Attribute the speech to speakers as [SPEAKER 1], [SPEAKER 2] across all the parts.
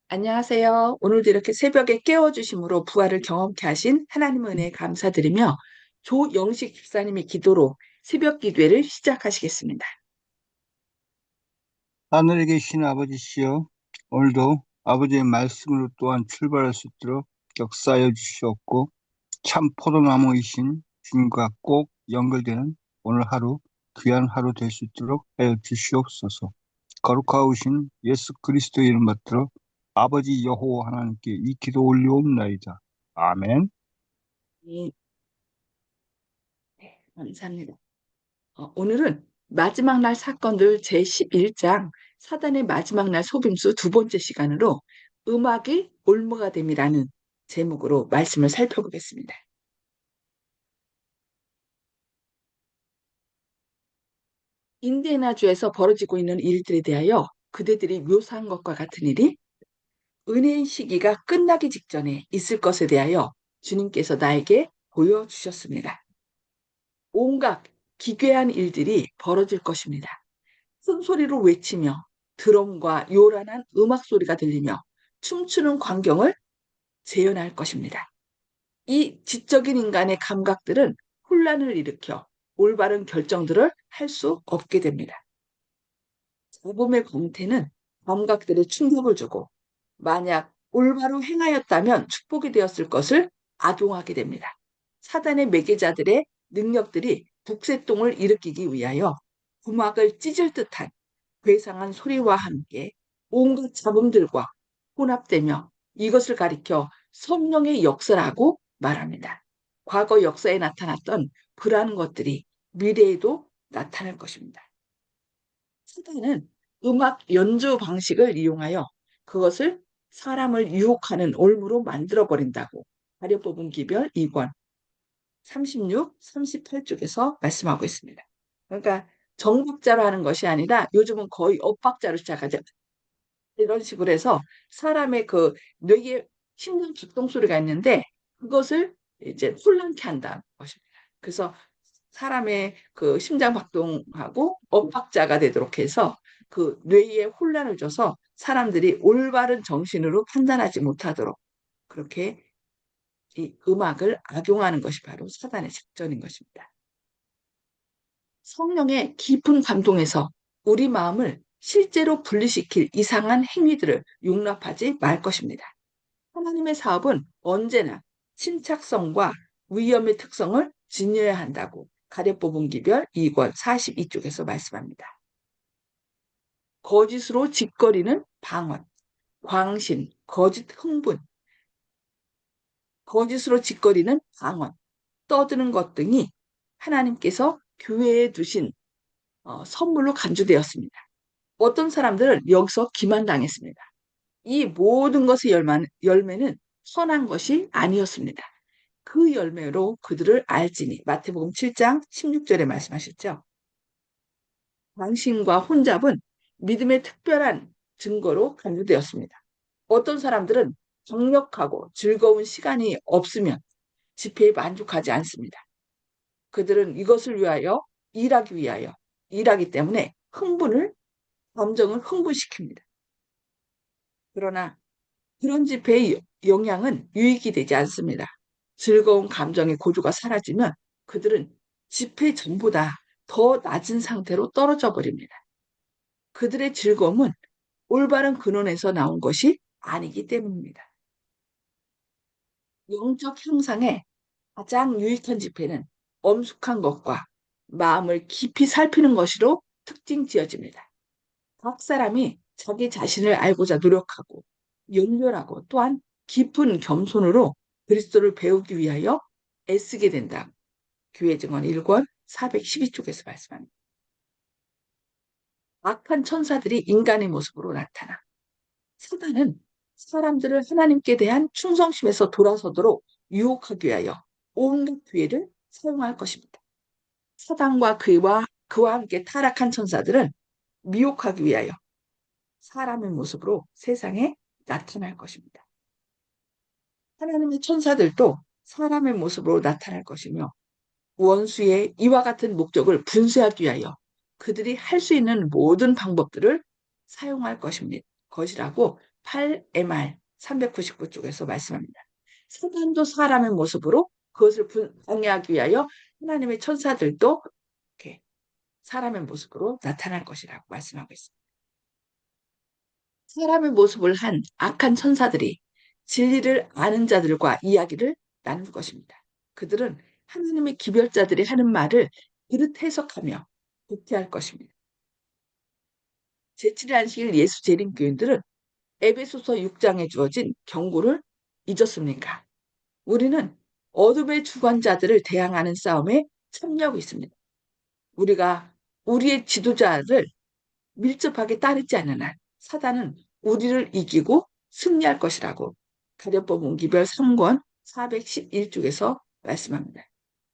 [SPEAKER 1] 안녕하세요. 오늘도 이렇게 새벽에 깨워주심으로 부활을 경험케 하신 하나님의 은혜에 감사드리며 조영식 집사님의 기도로 새벽 기도회를 시작하시겠습니다.
[SPEAKER 2] 하늘에 계신 아버지시여, 오늘도 아버지의 말씀으로 또한 출발할 수 있도록 역사하여 주시옵고, 참 포도나무이신 주님과 꼭 연결되는 오늘 하루, 귀한 하루 될 수 있도록 하여 주시옵소서. 거룩하우신 예수 그리스도의 이름 받들어 아버지 여호와 하나님께 이 기도 올리옵나이다. 아멘.
[SPEAKER 1] 네, 감사합니다. 오늘은 마지막 날 사건들 제11장 사단의 마지막 날 속임수 두 번째 시간으로 음악이 올무가 됨이라는 제목으로 말씀을 살펴보겠습니다. 인디애나주에서 벌어지고 있는 일들에 대하여 그대들이 묘사한 것과 같은 일이 은혜의 시기가 끝나기 직전에 있을 것에 대하여 주님께서 나에게 보여주셨습니다. 온갖 기괴한 일들이 벌어질 것입니다. 큰 소리로 외치며 드럼과 요란한 음악 소리가 들리며 춤추는 광경을 재현할 것입니다. 이 지적인 인간의 감각들은 혼란을 일으켜 올바른 결정들을 할 수 없게 됩니다. 잡음의 권태는 감각들에 충격을 주고 만약 올바로 행하였다면 축복이 되었을 것을 악용하게 됩니다. 사단의 매개자들의 능력들이 북새똥을 일으키기 위하여 구막을 찢을 듯한 괴상한 소리와 함께 온갖 잡음들과 혼합되며 이것을 가리켜 성령의 역사라고 말합니다. 과거 역사에 나타났던 그러한 것들이 미래에도 나타날 것입니다. 사단은 음악 연주 방식을 이용하여 그것을 사람을 유혹하는 올무로 만들어버린다고 가려뽑은 기별 2권 36, 38쪽에서 말씀하고 있습니다. 그러니까 정박자로 하는 것이 아니라 요즘은 거의 엇박자로 시작하죠. 이런 식으로 해서 사람의 그 뇌에 심장 작동 소리가 있는데 그것을 이제 혼란케 한다는 것입니다. 그래서 사람의 그 심장 박동하고 엇박자가 되도록 해서 그 뇌에 혼란을 줘서 사람들이 올바른 정신으로 판단하지 못하도록 그렇게 이 음악을 악용하는 것이 바로 사단의 작전인 것입니다. 성령의 깊은 감동에서 우리 마음을 실제로 분리시킬 이상한 행위들을 용납하지 말 것입니다. 하나님의 사업은 언제나 침착성과 위험의 특성을 지녀야 한다고 가려뽑은 기별 2권 42쪽에서 말씀합니다. 거짓으로 짓거리는 방언, 광신, 거짓 흥분, 거짓으로 짓거리는 방언, 떠드는 것 등이 하나님께서 교회에 두신 선물로 간주되었습니다. 어떤 사람들은 여기서 기만당했습니다. 이 모든 것의 열매는 선한 것이 아니었습니다. 그 열매로 그들을 알지니 마태복음 7장 16절에 말씀하셨죠. 광신과 혼잡은 믿음의 특별한 증거로 간주되었습니다. 어떤 사람들은 정력하고 즐거운 시간이 없으면 집회에 만족하지 않습니다. 그들은 이것을 위하여 일하기 때문에 감정을 흥분시킵니다. 그러나 그런 집회의 영향은 유익이 되지 않습니다. 즐거운 감정의 고조가 사라지면 그들은 집회 전보다 더 낮은 상태로 떨어져 버립니다. 그들의 즐거움은 올바른 근원에서 나온 것이 아니기 때문입니다. 영적 향상에 가장 유익한 집회는 엄숙한 것과 마음을 깊이 살피는 것으로 특징 지어집니다. 각 사람이 자기 자신을 알고자 노력하고 연결하고 또한 깊은 겸손으로 그리스도를 배우기 위하여 애쓰게 된다. 교회 증언 1권 412쪽에서 말씀합니다. 악한 천사들이 인간의 모습으로 나타나 사단은 사람들을 하나님께 대한 충성심에서 돌아서도록 유혹하기 위하여 온갖 기회를 사용할 것입니다. 사단과 그와 함께 타락한 천사들은 미혹하기 위하여 사람의 모습으로 세상에 나타날 것입니다. 하나님의 천사들도 사람의 모습으로 나타날 것이며 원수의 이와 같은 목적을 분쇄하기 위하여 그들이 할 수 있는 모든 방법들을 사용할 것이라고 8MR 399쪽에서 말씀합니다. 사단도 사람의 모습으로 그것을 방해하기 위하여 하나님의 천사들도 이렇게 사람의 모습으로 나타날 것이라고 말씀하고 있습니다. 사람의 모습을 한 악한 천사들이 진리를 아는 자들과 이야기를 나눌 것입니다. 그들은 하나님의 기별자들이 하는 말을 그릇 해석하며 독해할 것입니다. 제7일 안식일 예수 재림교인들은 에베소서 6장에 주어진 경고를 잊었습니까? 우리는 어둠의 주관자들을 대항하는 싸움에 참여하고 있습니다. 우리가 우리의 지도자를 밀접하게 따르지 않는 한 사단은 우리를 이기고 승리할 것이라고 가련법 운기별 3권 411쪽에서 말씀합니다.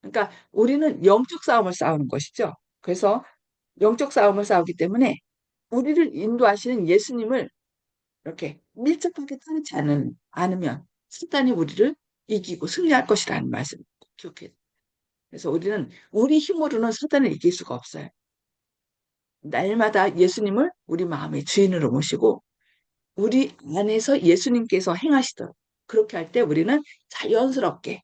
[SPEAKER 1] 그러니까 우리는 영적 싸움을 싸우는 것이죠. 그래서 영적 싸움을 싸우기 때문에 우리를 인도하시는 예수님을 이렇게 밀접하게 따르지 않으면 사단이 우리를 이기고 승리할 것이라는 말씀 꼭 기억해야 돼요. 그래서 우리는 우리 힘으로는 사단을 이길 수가 없어요. 날마다 예수님을 우리 마음의 주인으로 모시고 우리 안에서 예수님께서 행하시도록 그렇게 할 때 우리는 자연스럽게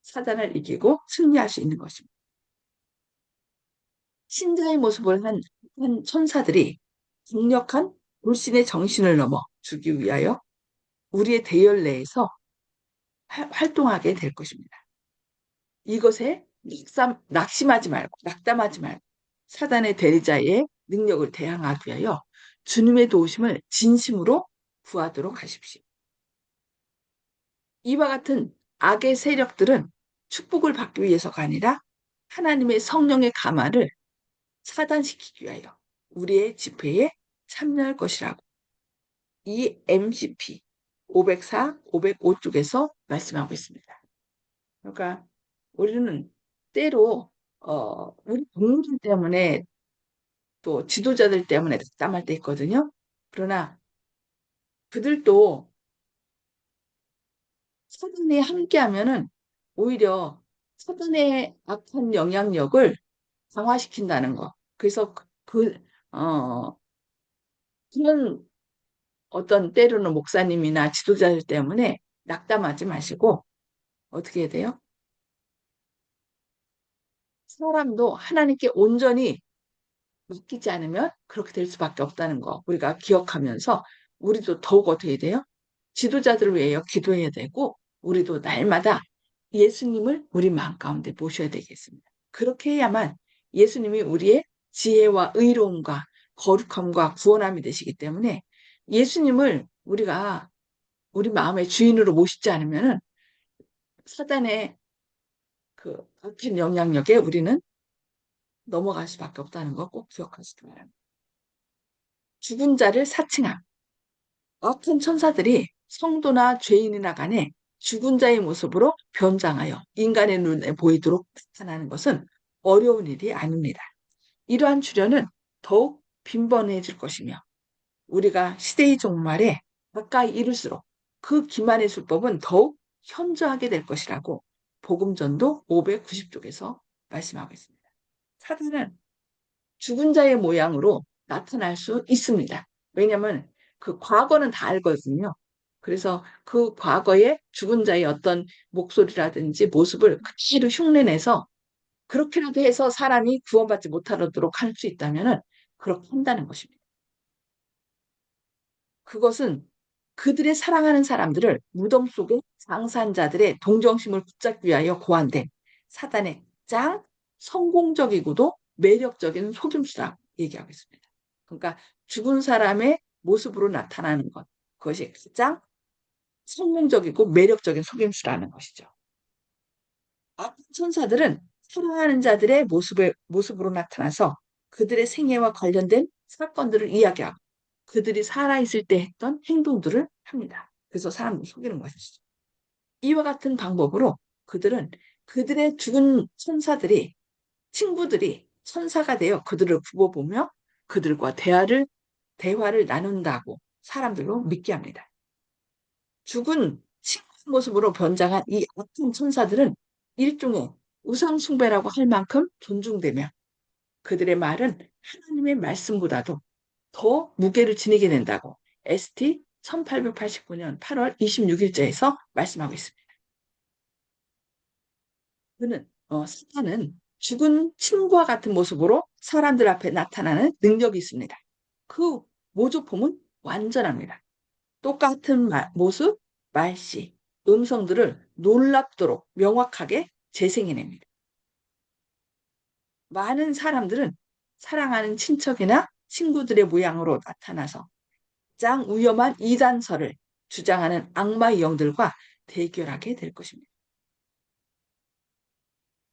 [SPEAKER 1] 사단을 이기고 승리할 수 있는 것입니다. 신자의 모습을 한 천사들이 강력한 불신의 정신을 넘어 주기 위하여 우리의 대열 내에서 활동하게 될 것입니다. 이것에 낙심하지 말고 낙담하지 말고 사단의 대리자의 능력을 대항하기 위하여 주님의 도우심을 진심으로 구하도록 하십시오. 이와 같은 악의 세력들은 축복을 받기 위해서가 아니라 하나님의 성령의 가마를 차단시키기 위하여 우리의 집회에 참여할 것이라고 이 MCP 504, 505쪽에서 말씀하고 있습니다. 그러니까 우리는 때로 우리 동료들 때문에 또 지도자들 때문에 낙담할 때 있거든요. 그러나 그들도 사단이 함께하면은 오히려 사단의 악한 영향력을 강화시킨다는 거. 그래서 그런 어떤 때로는 목사님이나 지도자들 때문에 낙담하지 마시고 어떻게 해야 돼요? 사람도 하나님께 온전히 맡기지 않으면 그렇게 될 수밖에 없다는 거 우리가 기억하면서 우리도 더욱 어떻게 해야 돼요? 지도자들을 위하여 기도해야 되고 우리도 날마다 예수님을 우리 마음 가운데 모셔야 되겠습니다. 그렇게 해야만 예수님이 우리의 지혜와 의로움과 거룩함과 구원함이 되시기 때문에 예수님을 우리가 우리 마음의 주인으로 모시지 않으면 사단의 그 악한 영향력에 우리는 넘어갈 수밖에 없다는 거 꼭 기억하시기 바랍니다. 죽은 자를 사칭함. 악한 천사들이 성도나 죄인이나 간에 죽은 자의 모습으로 변장하여 인간의 눈에 보이도록 나타나는 것은 어려운 일이 아닙니다. 이러한 출현은 더욱 빈번해질 것이며 우리가 시대의 종말에 가까이 이를수록 그 기만의 수법은 더욱 현저하게 될 것이라고 복음전도 590쪽에서 말씀하고 있습니다. 사단은 죽은 자의 모양으로 나타날 수 있습니다. 왜냐하면 그 과거는 다 알거든요. 그래서 그 과거의 죽은 자의 어떤 목소리라든지 모습을 그대로 흉내내서 그렇게라도 해서 사람이 구원받지 못하도록 할 수 있다면 그렇게 한다는 것입니다. 그것은 그들의 사랑하는 사람들을 무덤 속에 장사한 자들의 동정심을 붙잡기 위하여 고안된 사단의 가장 성공적이고도 매력적인 속임수라고 얘기하고 있습니다. 그러니까 죽은 사람의 모습으로 나타나는 것, 그것이 가장 성공적이고 매력적인 속임수라는 것이죠. 악한 천사들은 사랑하는 자들의 모습으로 나타나서 그들의 생애와 관련된 사건들을 이야기하고 그들이 살아있을 때 했던 행동들을 합니다. 그래서 사람을 속이는 것이죠. 이와 같은 방법으로 그들은 그들의 죽은 천사들이 친구들이 천사가 되어 그들을 굽어보며 그들과 대화를 나눈다고 사람들로 믿게 합니다. 죽은 친구 모습으로 변장한 이 악한 천사들은 일종의 우상숭배라고 할 만큼 존중되며 그들의 말은 하나님의 말씀보다도 더 무게를 지니게 된다고 ST 1889년 8월 26일자에서 말씀하고 있습니다. 그는 사탄은 죽은 친구와 같은 모습으로 사람들 앞에 나타나는 능력이 있습니다. 그 모조품은 완전합니다. 똑같은 모습, 말씨, 음성들을 놀랍도록 명확하게 재생해냅니다. 많은 사람들은 사랑하는 친척이나 친구들의 모양으로 나타나서 가장 위험한 이단설을 주장하는 악마의 영들과 대결하게 될 것입니다.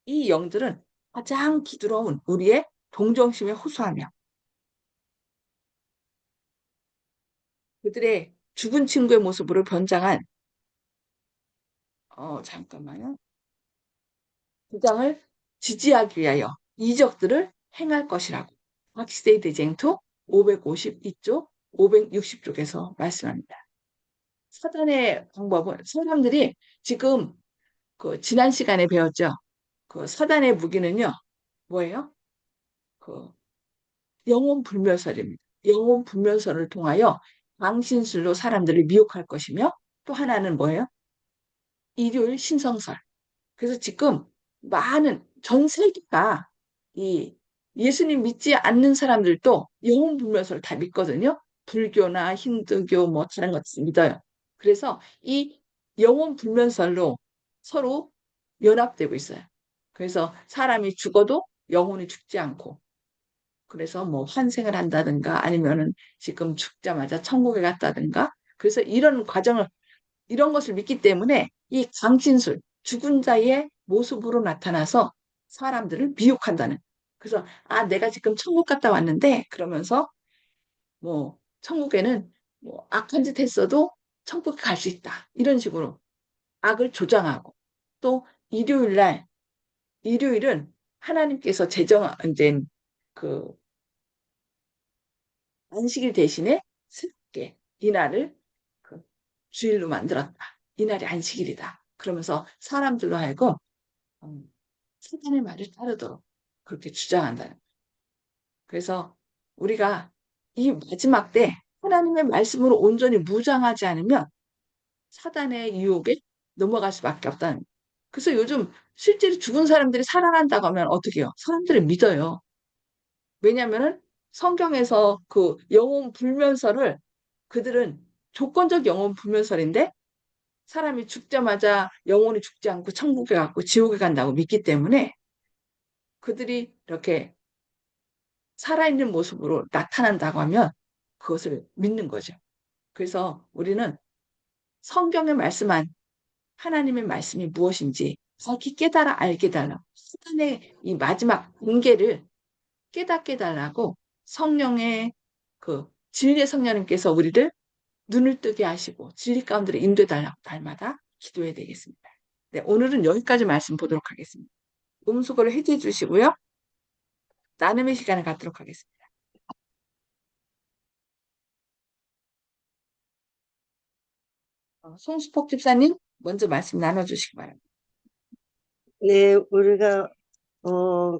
[SPEAKER 1] 이 영들은 가장 부드러운 우리의 동정심에 호소하며 그들의 죽은 친구의 모습으로 변장한 잠깐만요. 주장을 지지하기 위하여 이적들을 행할 것이라고 박시세이 대쟁투 552쪽, 560쪽에서 말씀합니다. 사단의 방법은 사람들이 지금 지난 시간에 배웠죠. 사단의 무기는요, 뭐예요? 그 영혼 불멸설입니다. 영혼 불멸설을 통하여 방신술로 사람들을 미혹할 것이며 또 하나는 뭐예요? 일요일 신성설. 그래서 지금 많은 전 세계가 이 예수님 믿지 않는 사람들도 영혼 불멸설을 다 믿거든요. 불교나 힌두교 뭐 다른 것들 믿어요. 그래서 이 영혼 불멸설로 서로 연합되고 있어요. 그래서 사람이 죽어도 영혼이 죽지 않고 그래서 뭐 환생을 한다든가 아니면은 지금 죽자마자 천국에 갔다든가 그래서 이런 것을 믿기 때문에 이 강신술 죽은 자의 모습으로 나타나서 사람들을 미혹한다는 그래서 내가 지금 천국 갔다 왔는데 그러면서 뭐 천국에는 뭐 악한 짓 했어도 천국에 갈 수 있다 이런 식으로 악을 조장하고 또 일요일 날 일요일은 하나님께서 제정된 그 안식일 대신에 새롭게 이날을 그 주일로 만들었다. 이날이 안식일이다. 그러면서 사람들로 하여금 사탄의 말을 따르도록 그렇게 주장한다는 거예요. 그래서 우리가 이 마지막 때 하나님의 말씀으로 온전히 무장하지 않으면 사단의 유혹에 넘어갈 수밖에 없다는 거예요. 그래서 요즘 실제로 죽은 사람들이 살아난다고 하면 어떻게 해요? 사람들을 믿어요. 왜냐하면 성경에서 그 영혼 불면설을 그들은 조건적 영혼 불면설인데 사람이 죽자마자 영혼이 죽지 않고 천국에 갔고 지옥에 간다고 믿기 때문에 그들이 이렇게 살아있는 모습으로 나타난다고 하면 그것을 믿는 거죠. 그래서 우리는 성경에 말씀한 하나님의 말씀이 무엇인지 정확히 깨달아 알게 달라고 사단의 이 마지막 공개를 깨닫게 달라고 성령의 진리의 성령님께서 우리를 눈을 뜨게 하시고 진리 가운데로 인도해 달라고 날마다 기도해야 되겠습니다. 네, 오늘은 여기까지 말씀 보도록 하겠습니다. 음수거를 해제해 주시고요. 나눔의 시간을 갖도록 하겠습니다. 송수폭 집사님 먼저 말씀 나눠주시기 바랍니다.
[SPEAKER 3] 네, 우리가 어,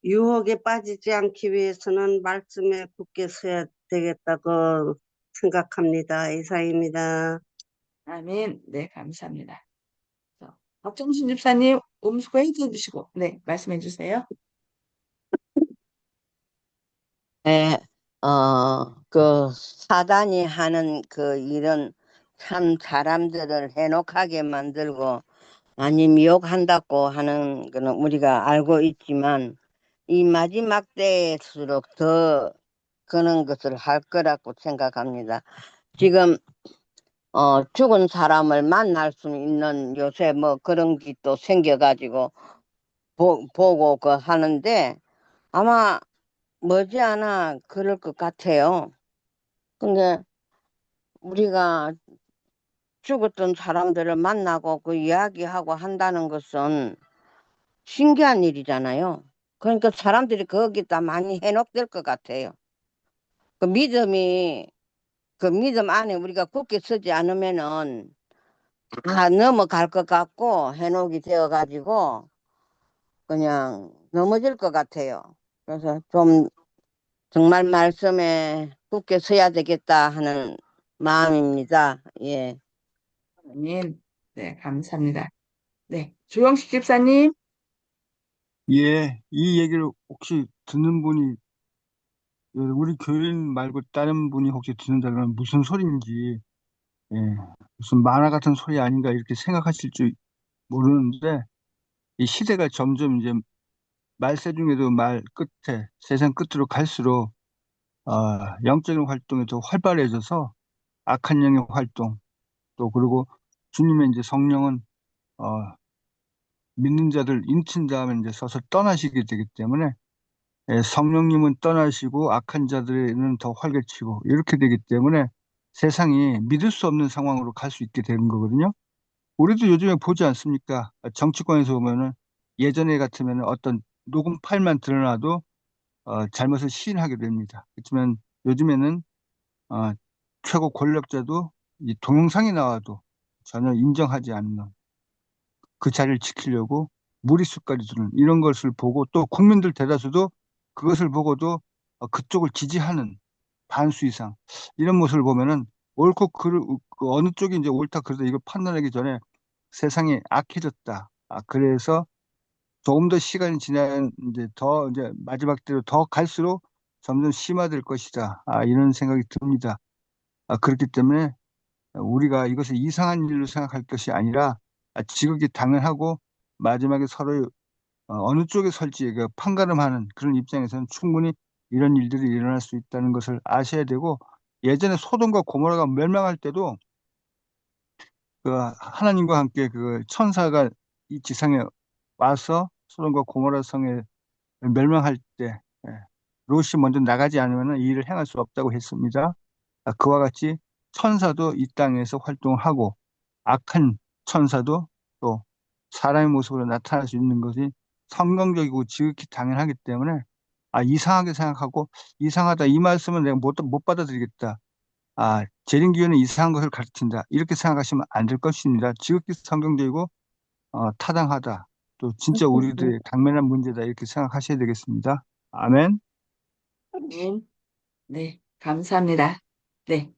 [SPEAKER 3] 유혹에 빠지지 않기 위해서는 말씀에 굳게 서야 되겠다고 생각합니다. 이상입니다.
[SPEAKER 1] 아멘. 네, 감사합니다. 박정신 집사님 음수거 해제해 주시고 네, 말씀해 주세요.
[SPEAKER 4] 네, 사단이 하는 그 일은 참 사람들을 해놓게 만들고 많이 미혹한다고 하는 거는 우리가 알고 있지만 이 마지막 때일수록 더 그런 것을 할 거라고 생각합니다. 지금 죽은 사람을 만날 수 있는 요새 뭐 그런 게 또 생겨가지고 보고 하는데 아마 머지않아 그럴 것 같아요. 근데 우리가 죽었던 사람들을 만나고 그 이야기하고 한다는 것은 신기한 일이잖아요. 그러니까 사람들이 거기다 많이 해놓될 것 같아요. 그 믿음이, 그 믿음 안에 우리가 굳게 서지 않으면은 다 넘어갈 것 같고 해놓기 되어가지고 그냥 넘어질 것 같아요. 그래서 좀 정말 말씀에 굳게 서야 되겠다 하는 마음입니다. 예.
[SPEAKER 1] 아멘. 네, 감사합니다. 네, 조영식 집사님.
[SPEAKER 2] 예, 이 얘기를 혹시 듣는 분이 우리 교인 말고 다른 분이 혹시 듣는다면 무슨 소리인지 예, 무슨 만화 같은 소리 아닌가 이렇게 생각하실 줄 모르는데 이 시대가 점점 이제 말세 중에도 말 끝에 세상 끝으로 갈수록 영적인 활동이 더 활발해져서 악한 영의 활동 또 그리고 주님의 이제 성령은 어, 믿는 자들 인친 다음에 이제 서서 떠나시게 되기 때문에 성령님은 떠나시고 악한 자들은 더 활개치고 이렇게 되기 때문에 세상이 믿을 수 없는 상황으로 갈 수 있게 되는 거거든요. 우리도 요즘에 보지 않습니까? 정치권에서 보면은 예전에 같으면 어떤 녹음 파일만 드러나도 잘못을 시인하게 됩니다. 그렇지만 요즘에는 어, 최고 권력자도 이 동영상이 나와도 전혀 인정하지 않는 그 자리를 지키려고 무리수까지 두는 이런 것을 보고 또 국민들 대다수도 그것을 보고도 그쪽을 지지하는 반수 이상 이런 모습을 보면은 옳고 그 어느 쪽이 이제 옳다 그러다 이걸 판단하기 전에 세상이 악해졌다. 그래서 조금 더 시간이 지나면 이제 더 이제 마지막 때로 더 갈수록 점점 심화될 것이다. 이런 생각이 듭니다. 그렇기 때문에 우리가 이것을 이상한 일로 생각할 것이 아니라 지극히 당연하고 마지막에 서로 어느 쪽에 설지 그 판가름하는 그런 입장에서는 충분히 이런 일들이 일어날 수 있다는 것을 아셔야 되고 예전에 소돔과 고모라가 멸망할 때도 그 하나님과 함께 그 천사가 이 지상에 와서 소돔과 고모라 성에 멸망할 때 롯이 먼저 나가지 않으면 이 일을 행할 수 없다고 했습니다. 그와 같이 천사도 이 땅에서 활동하고 악한 천사도 또 사람의 모습으로 나타날 수 있는 것이 성경적이고 지극히 당연하기 때문에 이상하게 생각하고 이상하다 이 말씀은 내가 못 받아들이겠다. 재림교회는 이상한 것을 가르친다. 이렇게 생각하시면 안 될 것입니다. 지극히 성경적이고 타당하다. 또 진짜 우리들의 당면한 문제다. 이렇게 생각하셔야 되겠습니다. 아멘.
[SPEAKER 1] 아멘. 네, 감사합니다. 네,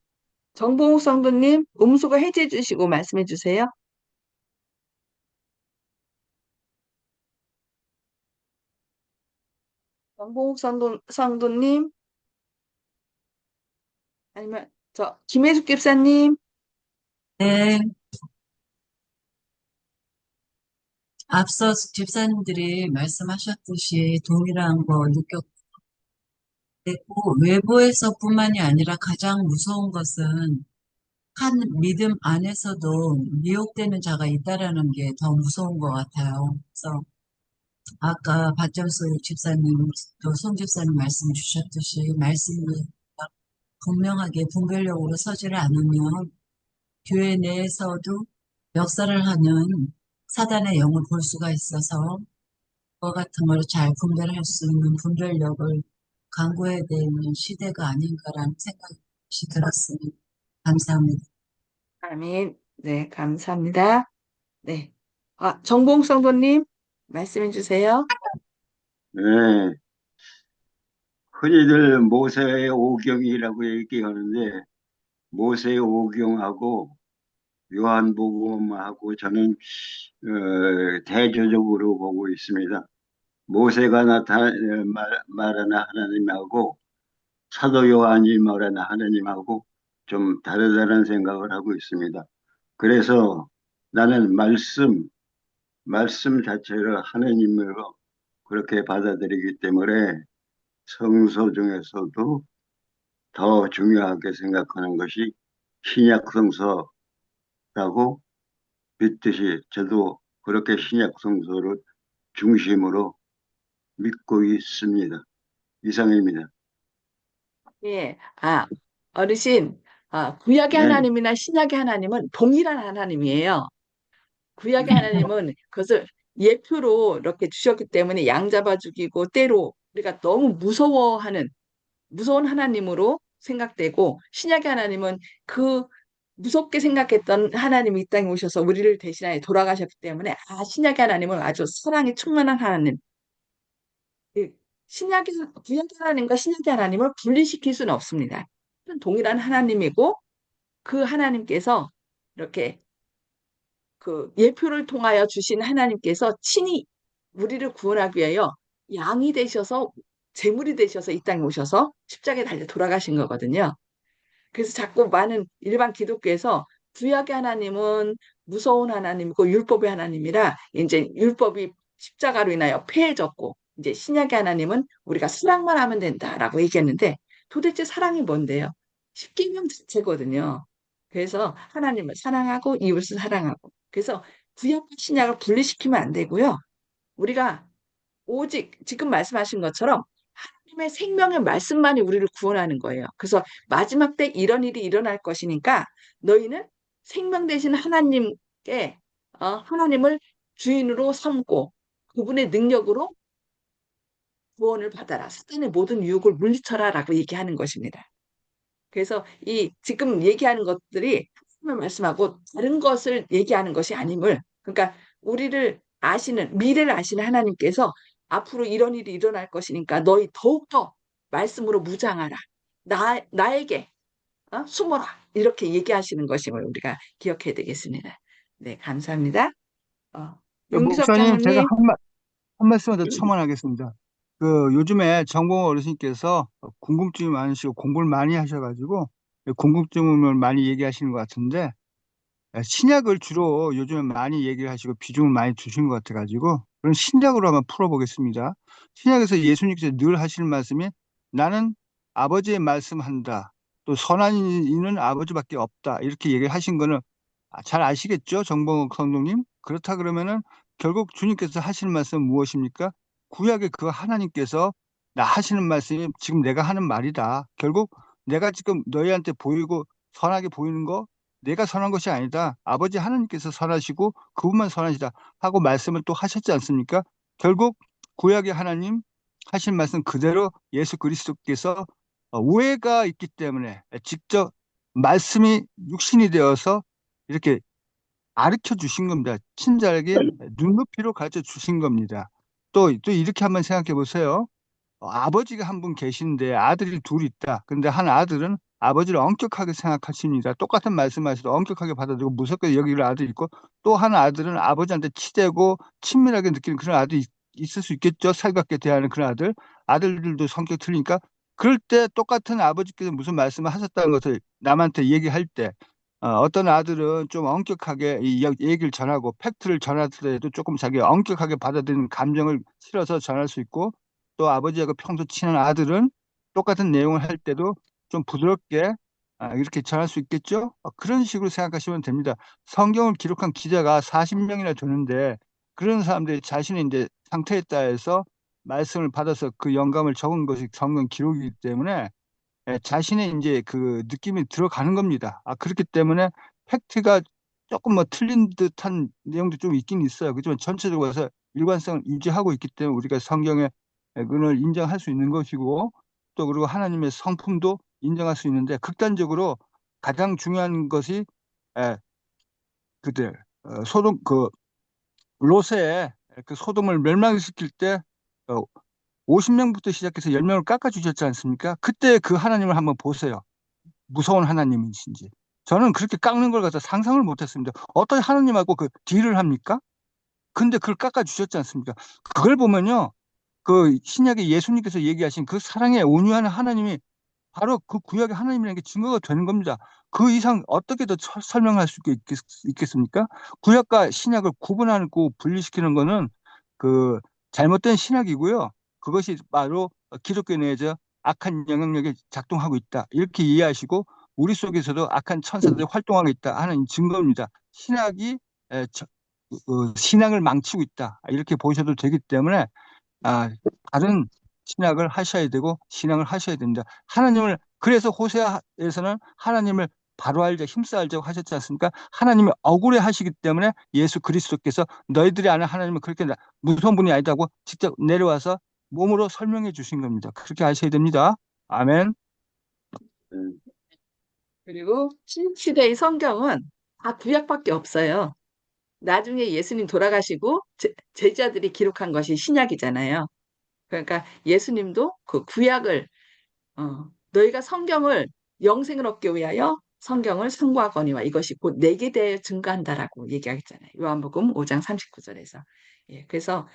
[SPEAKER 1] 정봉욱 성도님, 음수거 해제해 주시고 말씀해 주세요. 정봉욱 성도님, 아니면 김혜숙 집사님.
[SPEAKER 5] 네, 앞서 집사님들이 말씀하셨듯이 동일한 거 느꼈고, 외부에서뿐만이 아니라 가장 무서운 것은 한 믿음 안에서도 미혹되는 자가 있다라는 게 더 무서운 것 같아요. 그래서 아까 박정수 집사님, 또 송 집사님 말씀 주셨듯이 말씀이 분명하게 분별력으로 서지를 않으면 교회 내에서도 역사를 하는 사단의 영을 볼 수가 있어서 그거 같은 걸 잘 분별할 수 있는 분별력을 강구해야 되는 시대가 아닌가라는 생각이 들었습니다. 감사합니다.
[SPEAKER 1] 아멘. 네, 감사합니다. 네. 정봉욱 성도님, 말씀해 주세요.
[SPEAKER 6] 네, 흔히들 모세의 오경이라고 얘기하는데 모세의 오경하고 요한복음하고 저는 대조적으로 보고 있습니다. 모세가 말하는 하나님하고 사도 요한이 말하는 하나님하고 좀 다르다는 생각을 하고 있습니다. 그래서 나는 말씀 자체를 하나님으로 그렇게 받아들이기 때문에 성서 중에서도 더 중요하게 생각하는 것이 신약 성서라고 믿듯이 저도 그렇게 신약 성서를 중심으로 믿고 있습니다. 이상입니다.
[SPEAKER 1] 예. 어르신, 구약의
[SPEAKER 6] 네,
[SPEAKER 1] 하나님이나 신약의 하나님은 동일한 하나님이에요. 구약의 하나님은 그것을 예표로 이렇게 주셨기 때문에 양 잡아 죽이고 때로 우리가 너무 무서운 하나님으로 생각되고, 신약의 하나님은 그 무섭게 생각했던 하나님이 이 땅에 오셔서 우리를 대신하여 돌아가셨기 때문에 신약의 하나님은 아주 사랑이 충만한 하나님. 그 구약의 하나님과 신약의 하나님을 분리시킬 수는 없습니다. 동일한 하나님이고 그 하나님께서 이렇게 그 예표를 통하여 주신 하나님께서 친히 우리를 구원하기 위하여 양이 되셔서 제물이 되셔서 이 땅에 오셔서 십자가에 달려 돌아가신 거거든요. 그래서 자꾸 많은 일반 기독교에서 구약의 하나님은 무서운 하나님이고 율법의 하나님이라 이제 율법이 십자가로 인하여 폐해졌고 이제 신약의 하나님은 우리가 사랑만 하면 된다라고 얘기했는데 도대체 사랑이 뭔데요? 십계명 자체거든요. 그래서 하나님을 사랑하고 이웃을 사랑하고 그래서 구약과 신약을 분리시키면 안 되고요. 우리가 오직 지금 말씀하신 것처럼 하나님의 생명의 말씀만이 우리를 구원하는 거예요. 그래서 마지막 때 이런 일이 일어날 것이니까 너희는 생명 되신 하나님께 하나님을 주인으로 삼고 그분의 능력으로 구원을 받아라. 사단의 모든 유혹을 물리쳐라라고 얘기하는 것입니다. 그래서 이 지금 얘기하는 것들이 하나님의 말씀하고 다른 것을 얘기하는 것이 아님을 그러니까 우리를 아시는 미래를 아시는 하나님께서 앞으로 이런 일이 일어날 것이니까 너희 더욱더 말씀으로 무장하라. 나에게 숨어라. 이렇게 얘기하시는 것임을 우리가 기억해야 되겠습니다. 네, 감사합니다. 어, 윤기석
[SPEAKER 2] 목사님, 제가
[SPEAKER 1] 장로님.
[SPEAKER 2] 한 말씀만 더 첨언하겠습니다. 요즘에 정봉 어르신께서 궁금증이 많으시고 공부를 많이 하셔가지고 궁금증을 많이 얘기하시는 것 같은데 신약을 주로 요즘에 많이 얘기를 하시고 비중을 많이 두신 것 같아가지고 그럼 신약으로 한번 풀어보겠습니다. 신약에서 예수님께서 늘 하시는 말씀이 나는 아버지의 말씀한다. 또 선한 이는 아버지밖에 없다. 이렇게 얘기하신 거는 잘 아시겠죠? 정봉욱 성도님? 그렇다 그러면은 결국 주님께서 하시는 말씀은 무엇입니까? 구약의 그 하나님께서 나 하시는 말씀이 지금 내가 하는 말이다. 결국 내가 지금 너희한테 보이고 선하게 보이는 거 내가 선한 것이 아니다. 아버지 하나님께서 선하시고 그분만 선하시다 하고 말씀을 또 하셨지 않습니까? 결국 구약의 하나님 하신 말씀 그대로 예수 그리스도께서 우애가 있기 때문에 직접 말씀이 육신이 되어서 이렇게 가르쳐 주신 겁니다. 친절하게 눈높이로 가르쳐 주신 겁니다. 또 이렇게 한번 생각해 보세요. 아버지가 한 분 계신데 아들이 둘 있다. 근데 한 아들은 아버지를 엄격하게 생각하십니다. 똑같은 말씀하셔도 엄격하게 받아들이고 무섭게 여기는 아들이 있고 또 한 아들은 아버지한테 치대고 친밀하게 느끼는 그런 아들이 있을 수 있겠죠. 살갑게 대하는 그런 아들. 아들들도 성격 틀리니까 그럴 때 똑같은 아버지께서 무슨 말씀을 하셨다는 것을 남한테 얘기할 때 어떤 아들은 좀 엄격하게 이 얘기를 전하고 팩트를 전하더라도 조금 자기 엄격하게 받아들이는 감정을 실어서 전할 수 있고 또 아버지하고 평소 친한 아들은 똑같은 내용을 할 때도 좀 부드럽게 이렇게 전할 수 있겠죠? 그런 식으로 생각하시면 됩니다. 성경을 기록한 기자가 40명이나 되는데 그런 사람들이 자신의 이제 상태에 따라서 말씀을 받아서 그 영감을 적은 것이 성경 기록이기 때문에 자신의 이제 그 느낌이 들어가는 겁니다. 그렇기 때문에 팩트가 조금 뭐 틀린 듯한 내용도 좀 있긴 있어요. 그렇지만 전체적으로 해서 일관성을 유지하고 있기 때문에 우리가 성경의 그걸 인정할 수 있는 것이고 또 그리고 하나님의 성품도 인정할 수 있는데 극단적으로 가장 중요한 것이 에, 그들 소돔 그 롯의 그 소돔을 멸망시킬 때 50명부터 시작해서 10명을 깎아주셨지 않습니까? 그때 그 하나님을 한번 보세요. 무서운 하나님이신지. 저는 그렇게 깎는 걸 갖다 상상을 못했습니다. 어떤 하나님하고 그 딜을 합니까? 근데 그걸 깎아주셨지 않습니까? 그걸 보면요. 그 신약의 예수님께서 얘기하신 그 사랑의 온유한 하나님이 바로 그 구약의 하나님이라는 게 증거가 되는 겁니다. 그 이상 어떻게 더 설명할 수 있겠습니까? 구약과 신약을 구분하고 분리시키는 거는 그 잘못된 신학이고요. 그것이 바로 기독교 내에서 악한 영향력이 작동하고 있다. 이렇게 이해하시고 우리 속에서도 악한 천사들이 활동하고 있다 하는 증거입니다. 신학이 신앙을 망치고 있다. 이렇게 보셔도 되기 때문에 아, 다른 신학을 하셔야 되고 신앙을 하셔야 됩니다. 하나님을 그래서 호세아에서는 하나님을 바로 알자 힘써 알자고 하셨지 않습니까? 하나님이 억울해 하시기 때문에 예수 그리스도께서 너희들이 아는 하나님은 그렇게 무서운 분이 아니다고 직접 내려와서 몸으로 설명해 주신 겁니다. 그렇게 하셔야 됩니다. 아멘.
[SPEAKER 6] 음,
[SPEAKER 1] 그리고 신시대의 성경은 다 구약밖에 없어요. 나중에 예수님 돌아가시고 제자들이 기록한 것이 신약이잖아요. 그러니까 예수님도 그 구약을 너희가 성경을 영생을 얻기 위하여 성경을 상고하거니와 이것이 곧 내게 대하여 증거한다라고 얘기하겠잖아요. 요한복음 5장 39절에서. 예, 그래서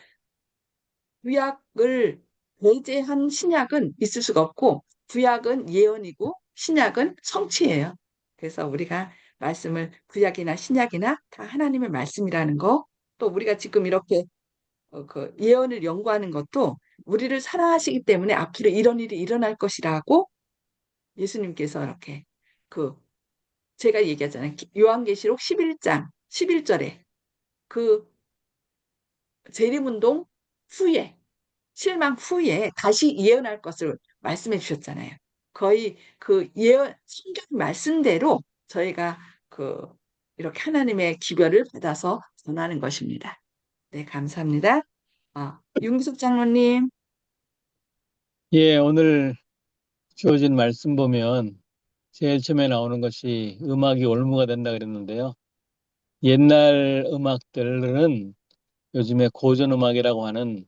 [SPEAKER 1] 구약을 배제한 신약은 있을 수가 없고 구약은 예언이고 신약은 성취예요. 그래서 우리가 말씀을 구약이나 신약이나 다 하나님의 말씀이라는 거, 또 우리가 지금 이렇게 그 예언을 연구하는 것도 우리를 사랑하시기 때문에 앞으로 이런 일이 일어날 것이라고 예수님께서 이렇게 그 제가 얘기하잖아요. 요한계시록 11장 11절에 그 재림운동 후에 실망 후에 다시 예언할 것을 말씀해 주셨잖아요. 거의 그 예언 성경 말씀대로 저희가 그 이렇게 하나님의 기별을 받아서 전하는 것입니다. 네, 감사합니다. 윤기숙 장로님.
[SPEAKER 7] 예, 오늘 주어진 말씀 보면 제일 처음에 나오는 것이 음악이 올무가 된다 그랬는데요. 옛날 음악들은 요즘에 고전 음악이라고 하는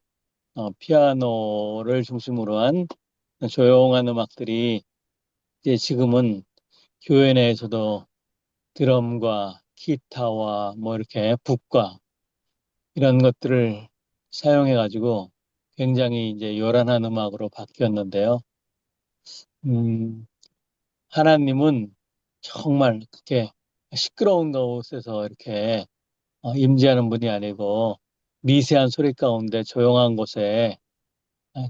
[SPEAKER 7] 피아노를 중심으로 한 조용한 음악들이 이제 지금은 교회 내에서도 드럼과 기타와 뭐 이렇게 북과 이런 것들을 사용해 가지고 굉장히 이제 요란한 음악으로 바뀌었는데요. 음, 하나님은 정말 그렇게 시끄러운 곳에서 이렇게 임재하는 분이 아니고 미세한 소리 가운데 조용한 곳에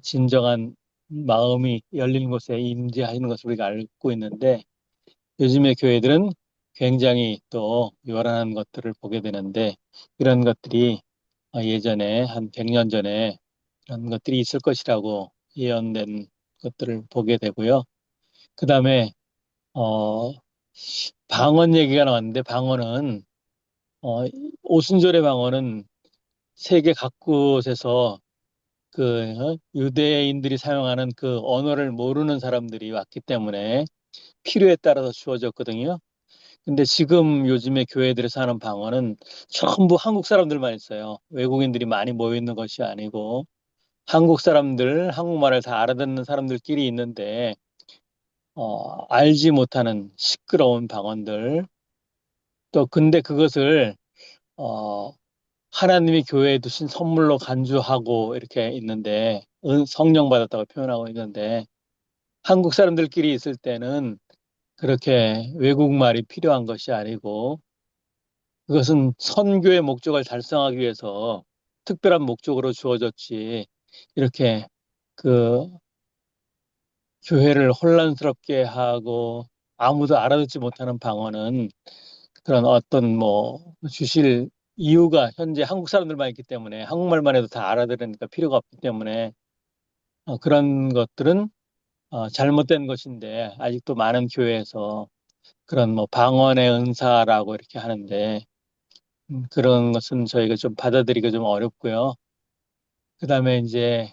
[SPEAKER 7] 진정한 마음이 열린 곳에 임재하시는 것을 우리가 알고 있는데 요즘의 교회들은 굉장히 또 요란한 것들을 보게 되는데 이런 것들이 예전에 한 100년 전에 이런 것들이 있을 것이라고 예언된 것들을 보게 되고요. 그 다음에 어, 방언 얘기가 나왔는데 방언은 어, 오순절의 방언은 세계 각곳에서 유대인들이 사용하는 그 언어를 모르는 사람들이 왔기 때문에 필요에 따라서 주어졌거든요. 근데 지금 요즘에 교회들에서 하는 방언은 전부 한국 사람들만 있어요. 외국인들이 많이 모여 있는 것이 아니고 한국 사람들, 한국말을 다 알아듣는 사람들끼리 있는데 알지 못하는 시끄러운 방언들 또 근데 그것을 어, 하나님이 교회에 두신 선물로 간주하고 이렇게 있는데 성령 받았다고 표현하고 있는데 한국 사람들끼리 있을 때는 그렇게 외국말이 필요한 것이 아니고 그것은 선교의 목적을 달성하기 위해서 특별한 목적으로 주어졌지 이렇게 그 교회를 혼란스럽게 하고 아무도 알아듣지 못하는 방언은 그런 어떤 뭐 주실 이유가 현재 한국 사람들만 있기 때문에 한국말만 해도 다 알아들으니까 필요가 없기 때문에 그런 것들은 잘못된 것인데 아직도 많은 교회에서 그런 뭐 방언의 은사라고 이렇게 하는데 그런 것은 저희가 좀 받아들이기가 좀 어렵고요. 그다음에 이제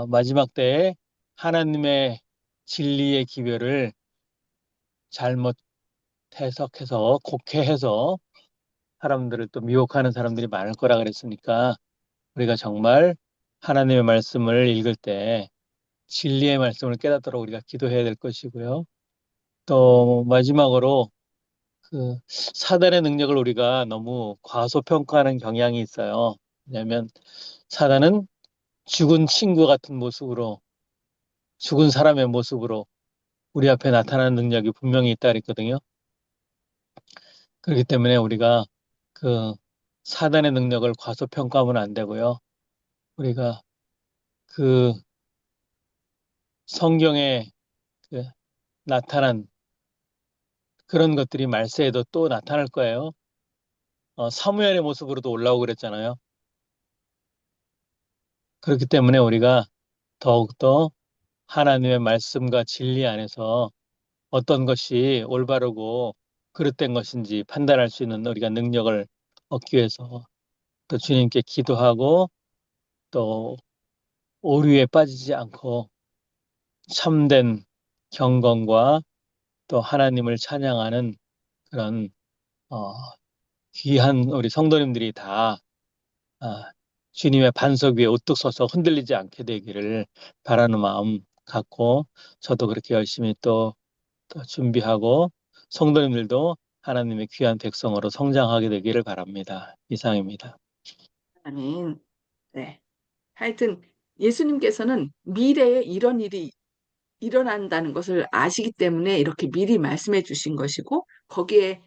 [SPEAKER 7] 마지막 때에 하나님의 진리의 기별을 잘못 해석해서 곡해해서 사람들을 또 미혹하는 사람들이 많을 거라 그랬으니까 우리가 정말 하나님의 말씀을 읽을 때 진리의 말씀을 깨닫도록 우리가 기도해야 될 것이고요. 또 마지막으로 그 사단의 능력을 우리가 너무 과소평가하는 경향이 있어요. 왜냐하면 사단은 죽은 친구 같은 모습으로 죽은 사람의 모습으로 우리 앞에 나타나는 능력이 분명히 있다 그랬거든요. 그렇기 때문에 우리가 그 사단의 능력을 과소평가하면 안 되고요. 우리가 그 성경에 그 나타난 그런 것들이 말세에도 또 나타날 거예요. 사무엘의 모습으로도 올라오고 그랬잖아요. 그렇기 때문에 우리가 더욱더 하나님의 말씀과 진리 안에서 어떤 것이 올바르고 그릇된 것인지 판단할 수 있는 우리가 능력을 얻기 위해서 또 주님께 기도하고 또 오류에 빠지지 않고 참된 경건과 또 하나님을 찬양하는 그런 어, 귀한 우리 성도님들이 다 주님의 반석 위에 우뚝 서서 흔들리지 않게 되기를 바라는 마음 갖고 저도 그렇게 열심히 또 준비하고 성도님들도 하나님의 귀한 백성으로 성장하게 되기를 바랍니다. 이상입니다.
[SPEAKER 1] 아멘. 네. 하여튼 예수님께서는 미래에 이런 일이 일어난다는 것을 아시기 때문에 이렇게 미리 말씀해 주신 것이고 거기에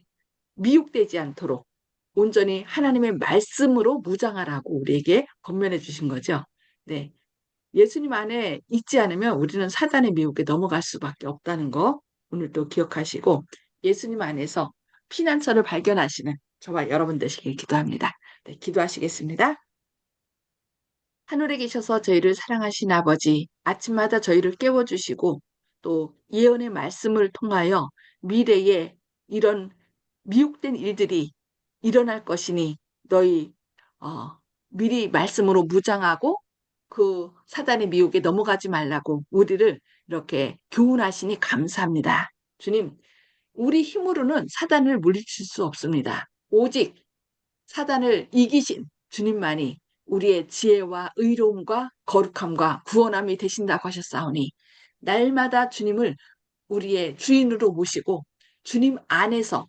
[SPEAKER 1] 미혹되지 않도록 온전히 하나님의 말씀으로 무장하라고 우리에게 권면해 주신 거죠. 네. 예수님 안에 있지 않으면 우리는 사단의 미혹에 넘어갈 수밖에 없다는 거 오늘도 기억하시고 예수님 안에서 피난처를 발견하시는 저와 여러분 되시길 기도합니다. 네, 기도하시겠습니다. 하늘에 계셔서 저희를 사랑하신 아버지, 아침마다 저희를 깨워주시고 또 예언의 말씀을 통하여 미래에 이런 미혹된 일들이 일어날 것이니 너희 미리 말씀으로 무장하고 그 사단의 미혹에 넘어가지 말라고 우리를 이렇게 교훈하시니 감사합니다. 주님, 우리 힘으로는 사단을 물리칠 수 없습니다. 오직 사단을 이기신 주님만이 우리의 지혜와 의로움과 거룩함과 구원함이 되신다고 하셨사오니 날마다 주님을 우리의 주인으로 모시고 주님 안에서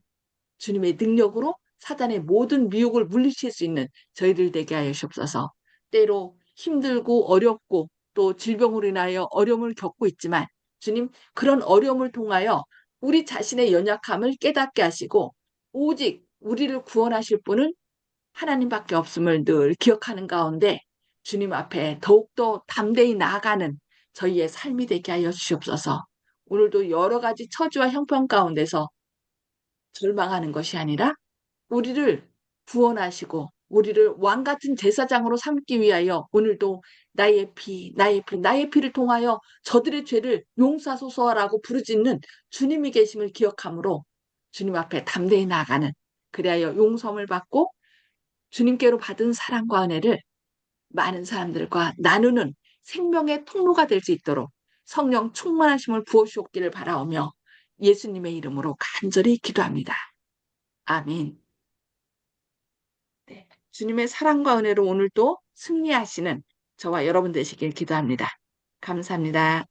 [SPEAKER 1] 주님의 능력으로 사단의 모든 미혹을 물리칠 수 있는 저희들 되게 하여 주옵소서. 때로 힘들고 어렵고 또 질병으로 인하여 어려움을 겪고 있지만 주님 그런 어려움을 통하여 우리 자신의 연약함을 깨닫게 하시고 오직 우리를 구원하실 분은 하나님밖에 없음을 늘 기억하는 가운데 주님 앞에 더욱더 담대히 나아가는 저희의 삶이 되게 하여 주시옵소서. 오늘도 여러 가지 처지와 형편 가운데서 절망하는 것이 아니라 우리를 구원하시고 우리를 왕 같은 제사장으로 삼기 위하여 오늘도 나의 피, 나의 피, 나의 피를 통하여 저들의 죄를 용서하소서라고 부르짖는 주님이 계심을 기억함으로 주님 앞에 담대히 나아가는 그리하여 용서를 받고 주님께로 받은 사랑과 은혜를 많은 사람들과 나누는 생명의 통로가 될 수 있도록 성령 충만하심을 부어주옵기를 바라오며 예수님의 이름으로 간절히 기도합니다. 아멘. 네. 주님의 사랑과 은혜로 오늘도 승리하시는 저와 여러분 되시길 기도합니다. 감사합니다.